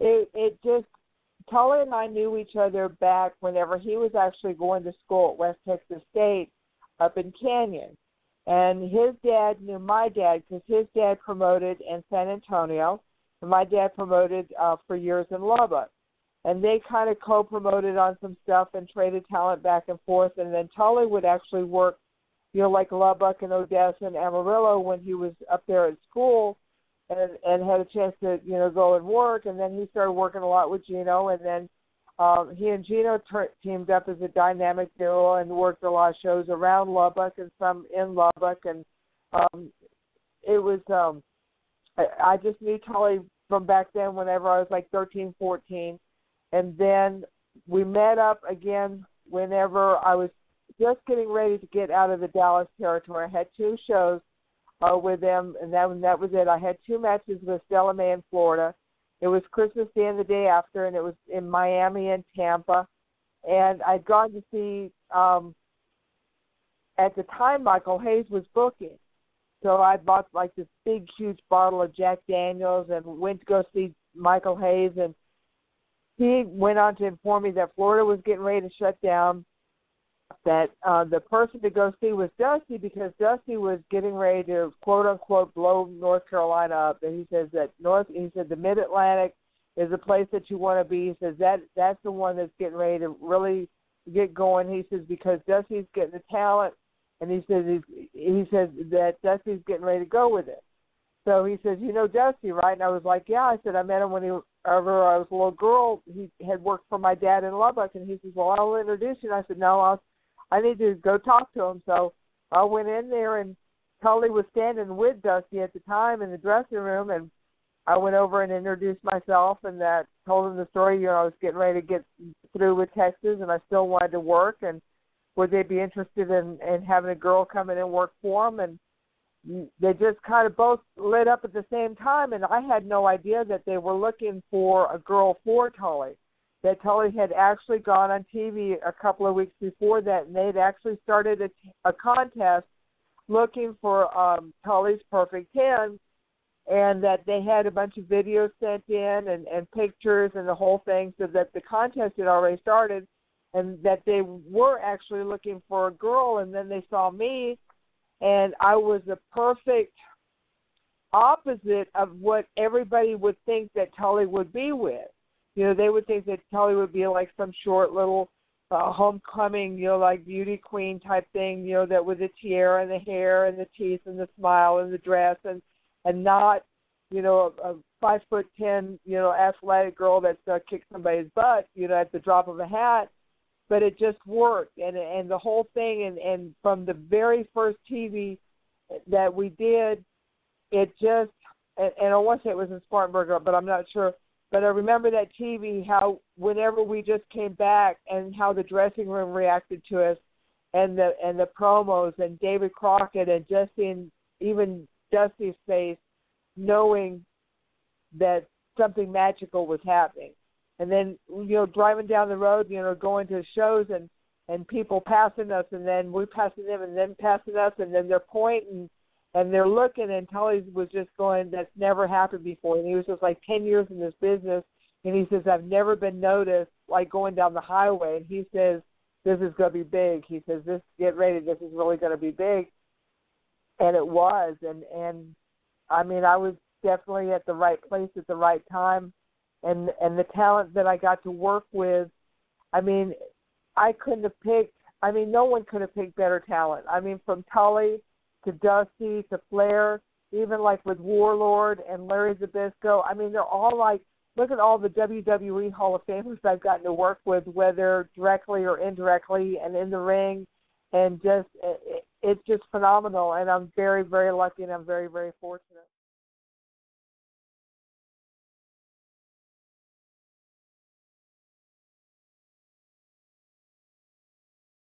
it just, Tully and I knew each other back whenever he was actually going to school at West Texas State up in Canyon. And his dad knew my dad because his dad promoted in San Antonio, and my dad promoted for years in Lubbock. And they kind of co-promoted on some stuff and traded talent back and forth. And then Tully would actually work, like Lubbock and Odessa and Amarillo when he was up there at school and had a chance to, go and work. And then he started working a lot with Gino. And then he and Gino teamed up as a dynamic duo and worked a lot of shows around Lubbock and some in Lubbock. And it was, I just knew Tully from back then whenever I was like 13, 14. And then we met up again whenever I was just getting ready to get out of the Dallas territory. I had 2 shows with them, and that was it. I had 2 matches with Stella May in Florida. It was Christmas Day and the day after, and it was in Miami and Tampa. And I'd gone to see, at the time, Michael Hayes was booking. So I bought like this big, huge bottle of Jack Daniels and went to go see Michael Hayes, and he went on to inform me that Florida was getting ready to shut down, that the person to go see was Dusty because Dusty was getting ready to, quote-unquote, blow North Carolina up. And he says that the Mid-Atlantic is a place that you want to be. He says that's the one that's getting ready to really get going. He says because Dusty's getting the talent, and he says that Dusty's getting ready to go with it. So he says, Dusty, right? And I was like, yeah. I said, I met him whenever I was a little girl. He had worked for my dad in Lubbock. And he says, well, I'll introduce you. And I said, no, I need to go talk to him. So I went in there, and Tully was standing with Dusty at the time in the dressing room. And I went over and introduced myself and told him the story. I was getting ready to get through with Texas, and I still wanted to work. And would they be interested in having a girl come in and work for them? And they just kind of both lit up at the same time, and I had no idea that they were looking for a girl for Tully, that Tully had actually gone on TV a couple of weeks before that, and they'd actually started a contest looking for Tully's Perfect 10, and that they had a bunch of videos sent in and pictures and the whole thing, so that the contest had already started, and that they were actually looking for a girl, and then they saw me. And I was the perfect opposite of what everybody would think that Tully would be with. They would think that Tully would be like some short little homecoming, like beauty queen type thing, that with the tiara and the hair and the teeth and the smile and the dress and not, a 5'10", athletic girl that kicks somebody's butt, at the drop of a hat. But it just worked, and the whole thing, and from the very first TV that we did, it just, and I want to say it was in Spartanburg, but I'm not sure, but I remember that TV, how whenever we just came back and how the dressing room reacted to us, and the promos, and David Crockett, and just seeing even Dusty's face, knowing that something magical was happening. And then, driving down the road, going to shows and people passing us, and then we passing them, and then passing us, and then they're pointing and they're looking, and Tully was just going, that's never happened before. And he was just like 10 years in this business, and he says, I've never been noticed like going down the highway. And he says, this is going to be big. He says, get ready, this is really going to be big. And it was. And I mean, I was definitely at the right place at the right time. And the talent that I got to work with, I mean, I couldn't have picked, no one could have picked better talent. I mean, from Tully to Dusty to Flair, even like with Warlord and Larry Zbyszko, they're all like, look at all the WWE Hall of Famers I've gotten to work with, whether directly or indirectly and in the ring, and just, it's just phenomenal. And I'm very, very lucky, and I'm very, very fortunate.